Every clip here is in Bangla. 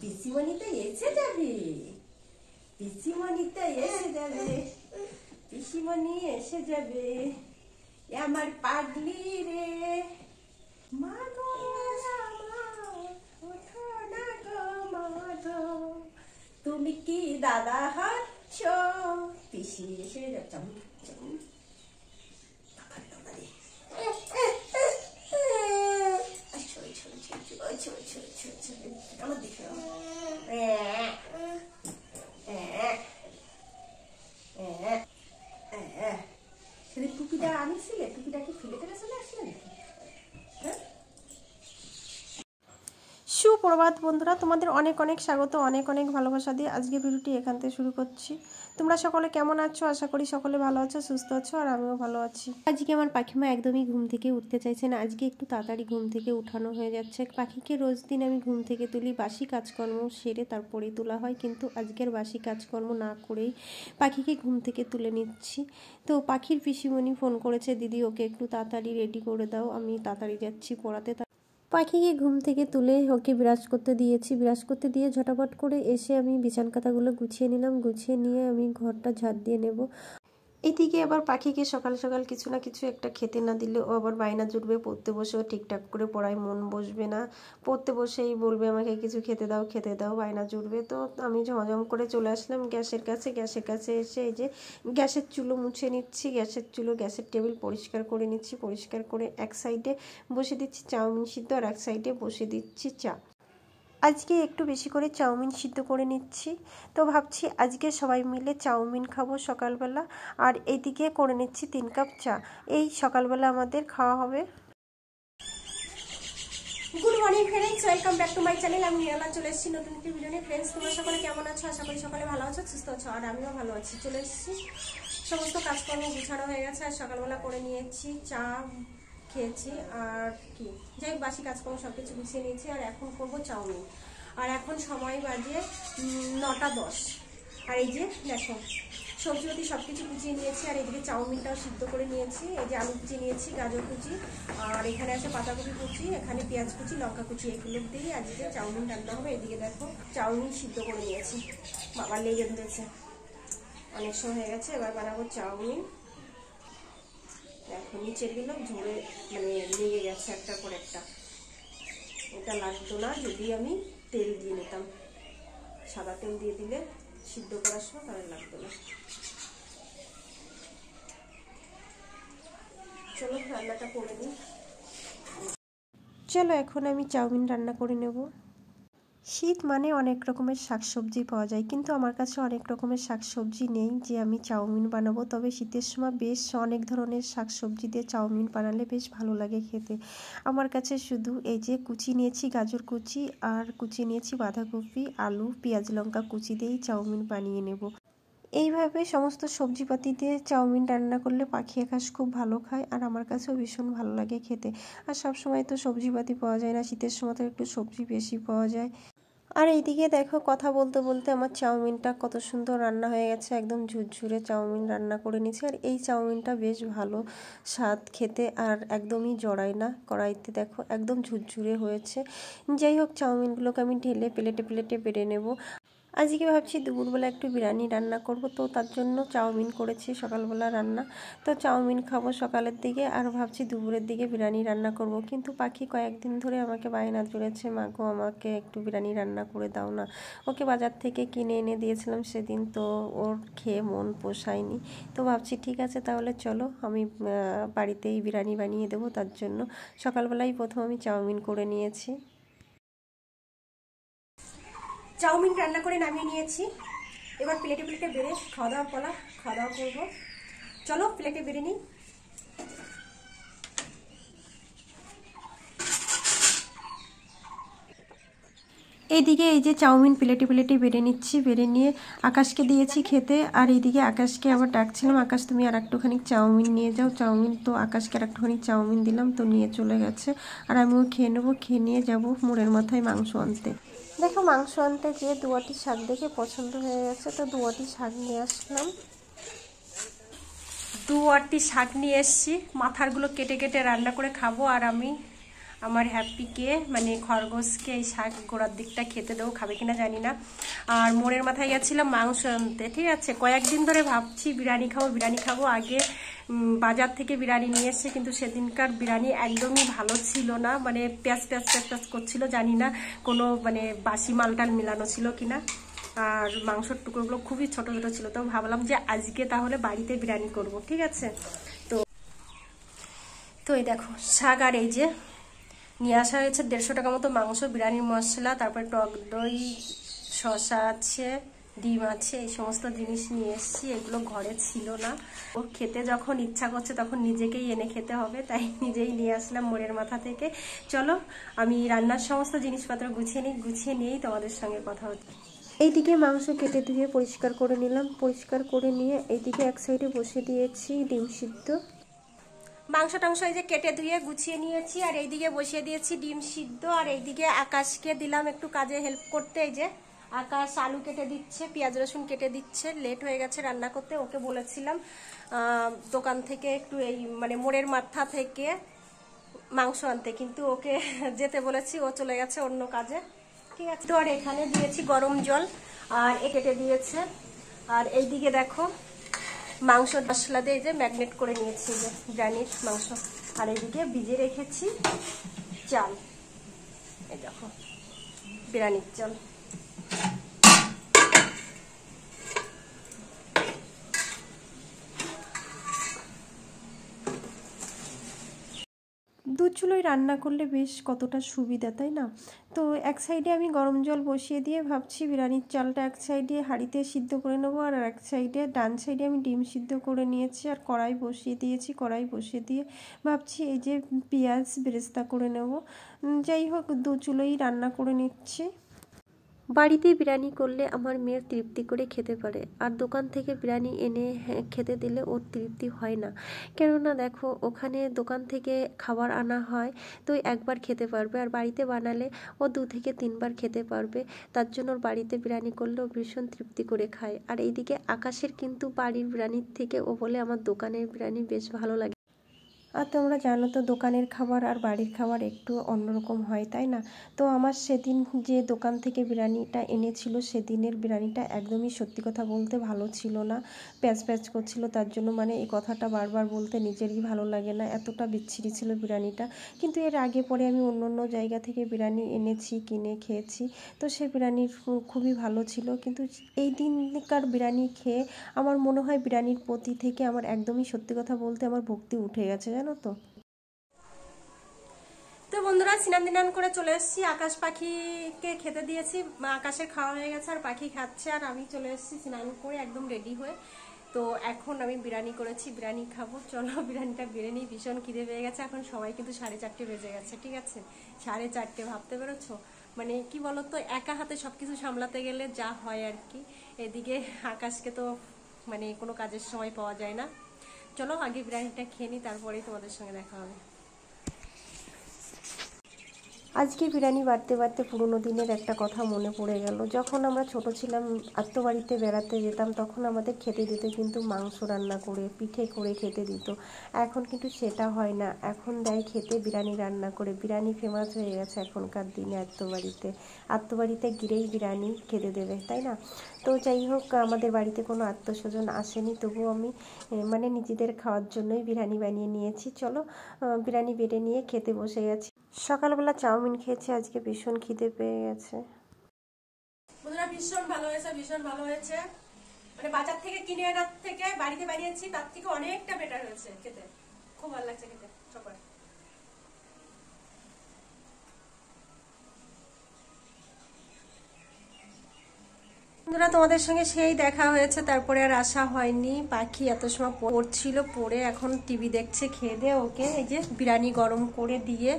পিসিমণিতে এসে যাবে, পিসিমণিতে এসে যাবে, পিসিমণি এসে যাবে। আমার পাগলি রে, মা গো ওঠো না গো মা গো, তুমি কি দাদা হচ্ছ? পিসি এসে যাচ্ছে। আমার দিকে টুপিটা আনিছিলে, টুপিটা কি ফেলে ফেলে চলে আসলে নাকি? সুপ্রভাত বন্ধুরা, তোমাদের অনেক অনেক স্বাগত, অনেক অনেক ভালোবাসা দিয়ে আজকে ভিডিওটি এখান থেকে শুরু করছি। তোমরা সকলে কেমন আছো? আশা করি সকলে ভালো আছো, সুস্থ আছো, আর আমিও ভালো আছি। আজকে আমার পাখিমা একদমই ঘুম থেকে উঠতে চাইছে না। আজকে একটু তাড়াতাড়ি ঘুম থেকে উঠানো হয়ে যাচ্ছে। পাখিকে রোজ দিন আমি ঘুম থেকে তুলি, বাসি কাজকর্ম সেরে তারপরেই তোলা হয়, কিন্তু আজকের বাসি কাজকর্ম না করেই পাখিকে ঘুম থেকে তুলে নিচ্ছি। তো পাখির পিসিমণি ফোন করেছে, দিদি ওকে একটু তাড়াতাড়ি রেডি করে দাও, আমি তাড়াতাড়ি যাচ্ছি পড়াতে। পাখিকে ঘুম থেকে তুলে ওকে বিরাজ করতে দিয়েছি, বিরাজ করতে দিয়ে ঝটাপট করে এসে আমি বিছান কাঁথাগুলো গুছিয়ে নিলাম। গুছিয়ে নিয়ে আমি ঘরটা ঝাড় দিয়ে নেব। এদিকে আবার পাখিকে সকাল সকাল কিছু না কিছু একটা খেতে না দিলে ও আবার বায়না জুটবে, পড়তে বসেও ঠিকঠাক করে পড়ায় মন বসবে না। পড়তে বসেই বলবে আমাকে কিছু খেতে দাও, খেতে দাও, বায়না জুটবে। তো আমি ঝমঝম করে চলে আসলাম গ্যাসের কাছে। গ্যাসের কাছে এসে এই যে গ্যাসের চুলো মুছে নিচ্ছি, গ্যাসের চুলো, গ্যাসের টেবিল পরিষ্কার করে নিচ্ছি। পরিষ্কার করে এক সাইডে বসে দিচ্ছি চাউমিন সিদ্ধ, আর এক সাইডে বসে দিচ্ছি চা। আজকে একটু বেশি করে চাউমিন সিদ্ধ করে নিচ্ছি। তো ভাবছি আজকে সবাই মিলে চাউমিন খাবো সকালবেলা, আর এইদিকে করে নিচ্ছি 3 কাপ চা। এই সকালবেলা আমাদের খাওয়া হবে। Good morning friends, welcome back to my channel. আমি নিরালা চলে এসেছি নতুন একটি ভিডিও নিয়ে। ফ্রেন্ডস, তোমরা সকলে কেমন আছো? আশা করি সকলে ভালো আছো, সুস্থ আছো, আর আমিও ভালো আছি। চলে এসেছি, সমস্ত কাজকর্ম গুছানো হয়ে গেছে, আর সকালবেলা করে নিয়েছি চা, খেয়েছি, আর কি যাই বাসি কাজকর্ম সব কিছু গুছিয়ে নিয়েছি। আর এখন করবো চাউমিন। আর এখন সময় বাজে 9টা 10। আর এই যে দেখো সবজিপাতি সব কিছু কুচিয়ে নিয়েছি, আর এদিকে চাউমিনটাও সিদ্ধ করে নিয়েছি। এই যে আলু কুচি নিয়েছি, গাজর কুচি, আর এখানে আছে পাতাকপি কুচি, এখানে পেঁয়াজ কুচি, লঙ্কা কুচি, এগুলো দিয়েই আজকে চাউমিন রান্না হবে। এদিকে দেখো চাউমিন সিদ্ধ করে নিয়েছি, বাবা লেগে ধরেছে, অনেক সময় হয়ে গেছে। এবার বানাবো চাউমিন। দেখো নিচের গুলো ঝরে মানে লেগে গেছে একটার পর একটা। এটা লাগতো না যদি আমি তেল দিয়ে নিতাম, সাদা তেল দিয়ে দিলে সিদ্ধ করার সময় তাহলে লাগতো না। চলো রান্নাটা করে নিই। চলো এখন আমি চাউমিন রান্না করে নেব। শীত মানে অনেক রকমের শাকসবজি পাওয়া যায়, কিন্তু আমার কাছে অনেক রকমের শাকসবজি নেই যে আমি চাউমিন বানাবো। তবে শীতের সময় বেশ অনেক ধরনের শাকসবজি দিয়ে চাউমিন বানালে বেশ ভালো লাগে খেতে। আমার কাছে শুধু এই যে কুচি নিয়েছি গাজর কুচি, আর কুচি নিয়েছি বাঁধাকপি, আলু, পেঁয়াজ, লঙ্কা কুচি দিয়েই চাউমিন বানিয়ে নেব। এইভাবে সমস্ত সবজিপাতি দিয়ে চাউমিন রান্না করলে পাখি আকাশ খুব ভালো খায়, আর আমার কাছেও ভীষণ ভালো লাগে খেতে। আর সব সময় তো সবজিপাতি পাওয়া যায় না, শীতের সময় তো একটু সবজি বেশি পাওয়া যায়। আর এইদিকে দেখো কথা বলতে বলতে আমার চাউমিনটা কত সুন্দর রান্না হয়ে গেছে, একদম ঝুরঝুরে চাউমিন রান্না করে নিয়েছি। আর এই চাউমিনটা বেশ ভালো স্বাদ খেতে, আর একদমই জড়ায় না। কড়াইতে দেখো একদম ঝুরঝুরে হয়েছে। যাই হোক, চাউমিনগুলোকে আমি ঢেলে প্লেটে প্লেটে বেড়ে নেব। আজকে ভাবছি দুপুরবেলা একটু বিরিয়ানি রান্না করব, তো তার জন্য চাউমিন করেছি সকালবেলা রান্না। তো চাউমিন খাবো সকালের দিকে, আর ভাবছি দুপুরের দিকে বিরিয়ানি রান্না করব। কিন্তু পাখি কয়েকদিন ধরে আমাকে বায়না জুড়েছে, মা গো আমাকে একটু বিরিয়ানি রান্না করে দাও না। ওকে বাজার থেকে কিনে এনে দিয়েছিলাম সেদিন, তো ওর খেয়ে মন পোষায়নি। তো ভাবছি ঠিক আছে তাহলে চলো আমি বাড়িতেই বিরিয়ানি বানিয়ে দেবো। তার জন্য সকালবেলাই প্রথম আমি চাউমিন করে নিয়েছি। চাউমিন রান্না করে নামিয়ে নিয়েছি, এবার প্লেটে প্লেটে বেড়ে খাওয়া দাওয়ার পালা, খাওয়া দাওয়া করবো। চলো প্লেটে বেড়ে নিই। এইদিকে এই যে চাউমিন প্লেটে প্লেটে বেড়ে নিচ্ছি, বেড়ে নিয়ে আকাশকে দিয়েছি খেতে। আর এইদিকে আকাশকে আবার ডাকছিলাম, আকাশ তুমি আর একটুখানি চাউমিন নিয়ে যাও। চাউমিন তো আকাশকে আর একটুখানি চাউমিন দিলাম, তো নিয়ে চলে গেছে। আর আমিও খেয়ে নেবো, খেয়ে নিয়ে যাবো মোড়ের মাথায় মাংস আনতে। দেখো মাংস আনতে যেয়ে দুয়াটি শাক দেখে পছন্দ হয়ে গেছে, তো দুয়াটি শাক নিয়ে আসলাম। দুয়াটি শাক নিয়ে এসছি, মাথারগুলো কেটে কেটে রান্না করে খাবো। আর আমি আমার হ্যাপিকে মানে খরগোশকে এই শাক গোড়ার দিকটা খেতে দেবো, খাবে কিনা জানি না। আর মোড়ের মাথায় গেছিলাম মাংস আনতে, ঠিক আছে। কয়েকদিন ধরে ভাবছি বিরিয়ানি খাবো। আগে বাজার থেকে বিরিয়ানি নিয়ে এসছে, কিন্তু সেদিনকার বিরিয়ানি একদমই ভালো ছিল না, মানে প্যাঁচ করছিল। জানি না কোনো মানে বাসি মালটাল মিলানো ছিল কিনা। আর মাংসের টুকরোগুলো খুবই ছোট ছোট ছিল। তো ভাবলাম যে আজকে তাহলে বাড়িতে বিরিয়ানি করব, ঠিক আছে। তো এই দেখো শাক, আর এই যে নিয়ে আসা হয়েছে 150 টাকা মতো মাংস, বিরিয়ানির মশলা, তারপরে টক দই, শসা আছে, ডিম আছে, এই সমস্ত জিনিস নিয়ে এসেছি। এগুলো ঘরে ছিল না। ও খেতে যখন ইচ্ছা করছে তখন নিজেকেই এনে খেতে হবে, তাই নিজেই নিয়ে আসলাম মোড়ের মাথা থেকে। চলো আমি রান্নার সমস্ত জিনিসপত্র গুছিয়ে নিয়েই তোমাদের সঙ্গে কথা হচ্ছে। এইদিকে মাংস কেটে ধুয়ে পরিষ্কার করে নিলাম। পরিষ্কার করে নিয়ে এইদিকে এক সাইডে বসে দিয়েছি ডিম সিদ্ধ। মাংস টাংস এই যে কেটে ধুয়ে গুছিয়ে নিয়েছি, আর এইদিকে বসিয়ে দিয়েছি ডিম সিদ্ধ। আর এইদিকে আকাশকে দিলাম একটু কাজে হেল্প করতে। এই যে আকাশ আলু কেটে দিচ্ছে, পেঁয়াজ রসুন কেটে দিচ্ছে। লেট হয়ে গেছে রান্না করতে। ওকে বলেছিলাম দোকান থেকে একটু এই মানে মোড়ের মাথা থেকে মাংস আনতে, কিন্তু ওকে যেতে বলেছি, ও চলে গেছে অন্য কাজে, ঠিক আছে। তো আর এখানে দিয়েছি গরম জল, আর এ কেটে দিয়েছে। আর এইদিকে দেখো মাংস মশলা দিয়ে যে ম্যাগনেট করে নিয়েছি, যে বিরিয়ানির মাংস। আর এইদিকে ভিজে রেখেছি চাল, এই দেখো বিরিয়ানির চাল। দুধ চুলোয় রান্না করলে বেশ কতটা সুবিধা, তাই না? তো এক সাইডে আমি গরম জল বসিয়ে দিয়ে ভাবছি বিরিয়ানির চালটা এক সাইডে হাঁড়িতে সিদ্ধ করে নেবো, আর এক সাইডে ডান সাইডে আমি ডিম সিদ্ধ করে নিয়েছি। আর কড়াই বসিয়ে দিয়েছি। কড়াই বসিয়ে দিয়ে ভাবছি এই যে পেঁয়াজ বেরেস্তা করে নেব। যাই হোক দু চুলোই রান্না করে নিচ্ছি। বাড়িতে বিরিয়ানি করলে আমার মেয়ের তৃপ্তি করে খেতে পারে, আর দোকান থেকে বিরিয়ানি এনে খেতে দিলে ওর তৃপ্তি হয় না। কেননা দেখো ওখানে দোকান থেকে খাবার আনা হয় তো একবার খেতে পারবে, আর বাড়িতে বানালে ও 2 থেকে 3 বার খেতে পারবে। তার জন্য ওর বাড়িতে বিরিয়ানি করলে ও ভীষণ তৃপ্তি করে খায়। আর এইদিকে আকাশের কিন্তু বাড়ির বিরিয়ানির থেকে ও বলে আমার দোকানের বিরিয়ানি বেশ ভালো লাগে। আর তোমরা জানো তো দোকানের খাবার আর বাড়ির খাবার একটু অন্যরকম হয়, তাই না? তো আমার সেদিন যে দোকান থেকে বিরিয়ানিটা এনেছিল সেদিনের বিরিয়ানিটা একদমই সত্যি কথা বলতে ভালো ছিল না, প্যাচ করছিল। তার জন্য মানে এই কথাটা বারবার বলতে নিজেরই ভালো লাগে না, এতটা বিচ্ছিরি ছিল বিরিয়ানিটা। কিন্তু এর আগে পরে আমি অন্য জায়গা থেকে বিরিয়ানি এনেছি, কিনে খেয়েছি। তো সেই বিরিয়ানির খুবই ভালো ছিল। কিন্তু এই দিনকার বিরিয়ানি খেয়ে আমার মনে হয় বিরিয়ানির প্রতি থেকে আমার একদমই সত্যি কথা বলতে আমার ভক্তি উঠে গেছে, জানো তো। তো বন্ধুরা স্নান করে চলে এসেছি। আকাশ পাখিকে খেতে দিয়েছি, আকাশের খাওয়া হয়ে গেছে আর পাখি খাচ্ছে। আর আমি চলে এসেছি স্নান করে একদম রেডি হয়ে। তো এখন আমি বিরিয়ানি করেছি, বিরিয়ানি খাবো। চলো বিরিয়ানিটা বেড়ে নিই, ভীষণ খিদে পেয়ে গেছে। এখন সময় কিন্তু 4:30 বেজে গেছে, ঠিক আছে। 4:30 ভাবতে পেরেছো? মানে কি বলতো, একা হাতে সবকিছু সামলাতে গেলে যা হয় আর কি। এদিকে আকাশকে তো মানে কোনো কাজের সময় পাওয়া যায় না। চলো আগে বিরিয়ানিটা খেয়ে নিই, তারপরেই তোমাদের সঙ্গে দেখা হবে। আজকে বিরিয়ানি বাড়তে পুরোনো দিনের একটা কথা মনে পড়ে গেল। যখন আমরা ছোট ছিলাম আত্মবাড়িতে বেড়াতে যেতাম, তখন আমাদের খেতে দিত কিন্তু মাংস রান্না করে, পিঠে করে খেতে দিত। এখন কিন্তু সেটা হয় না, এখন দেয় খেতে বিরিয়ানি রান্না করে। বিরিয়ানি ফেমাস হয়ে গেছে এখনকার দিনে আত্মবাড়িতে গিয়েই বিরিয়ানি খেতে দেবে, তাই না? তো যাই হোক আমাদের বাড়িতে কোনো আত্মস্বজন আসেনি, তবুও আমি মানে নিজেদের খাওয়ার জন্যই বিরিয়ানি বানিয়ে নিয়েছি। চলো বিরিয়ানি বেড়ে নিয়ে খেতে বসে গেছি। সকালবেলা চাউমিন খেয়েছি, আজকে ভীষণ খিদে পেয়ে গেছে। বন্ধুরা ভীষণ ভালো হয়েছে। মানে বাজার থেকে কিনে আনার থেকে বাড়িতে বানিয়েছি তার থেকে অনেকটা বেটার হয়েছে খেতে। খুব ভালো লাগছে খেতে সবার। বন্ধুরা তোমাদের সঙ্গে সেই দেখা হয়েছে, তারপরে আর আসা হয়নি। পাখি এত সময় পড়ছিল, পড়ে এখন টিভি দেখছে। খেয়ে দিয়ে ওকে এই যে বিরিয়ানি গরম করে দিয়ে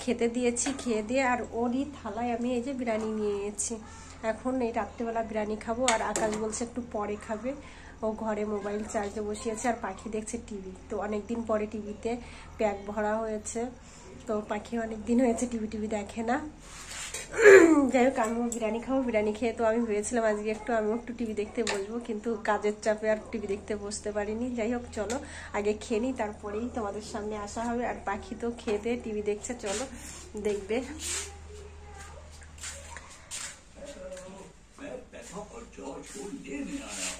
খেতে দিয়েছি। খেয়ে দিয়ে আর ওরই থালায় আমি এই যে বিরিয়ানি নিয়ে নিয়েছি। এখন এই রাত্রেবেলা বিরিয়ানি খাবো। আর আকাশ বলছে একটু পরে খাবে, ও ঘরে মোবাইল চার্জে বসিয়েছে। আর পাখি দেখছে টিভি। তো অনেকদিন পরে টিভিতে প্যাক ভরা হয়েছে, তো পাখি অনেকদিন হয়েছে টিভি দেখে না। যাই হোক আমিও বিরিয়ানি খাবো। বিরিয়ানি খেয়ে তো আমি ভেবেছিলাম আজকে আমিও একটু টিভি দেখতে বসবো, কিন্তু কাজের চাপে আর টিভি দেখতে বসতে পারিনি। যাই হোক চলো আগে খেয়ে নিই, তারপরেই তোমাদের সামনে আসা হবে। আর পাখি তো খেতে টিভি দেখছে, চলো দেখবে।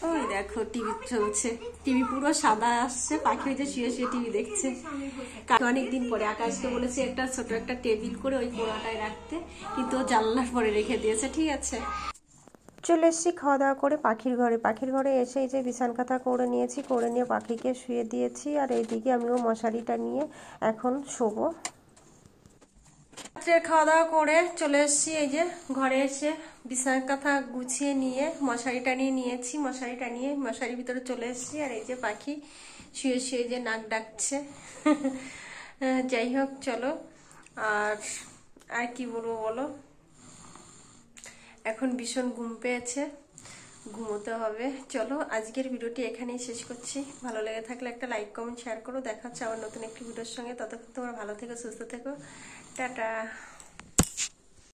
ওই দেখো টিভি চলছে, টিভি পুরো সাদা আসছে, পাখি হয়েছে শুয়ে শুয়ে টিভি দেখছে। অনেকদিন পরে আকাশকে বলেছে একটা ছোট একটা টেবিল করে ওই কোণাটায় রাখতে, কিন্তু ও জানলার পরে রেখে দিয়েছে। ঠিক আছে, চলে এসেছি খাওয়া দাওয়া করে পাখির ঘরে। পাখির ঘরে এসে এই যে বিছান কাঁথা করে নিয়েছি, করে নিয়ে পাখিকে শুয়ে দিয়েছি। আর এইদিকে আমিও মশারিটা নিয়ে এখন শোবো। রাত্রের খাওয়া দাওয়া করে চলে এসেছি এই যে ঘরে, এসে বিছানার কাঁথা গুছিয়ে নিয়ে মশারিটা নিয়ে নিয়েছি। মশারিটা নিয়ে মশারির ভিতরে চলে এসেছি। আর এই যে পাখি শুয়ে শুয়ে যে নাক ডাকছে। যাই হোক চলো, আর আর কি বলবো বলো, এখন ভীষণ ঘুম পেয়েছে, ঘুমোতে হবে। চলো আজকের ভিডিওটি এখানেই শেষ করছি। ভালো লেগে থাকলে একটা লাইক কমেন্ট শেয়ার করো। দেখা হচ্ছে আবার নতুন একটি ভিডিওর সঙ্গে। ততক্ষণ তোমরা ভালো থেকো, সুস্থ থেকো, টাটা।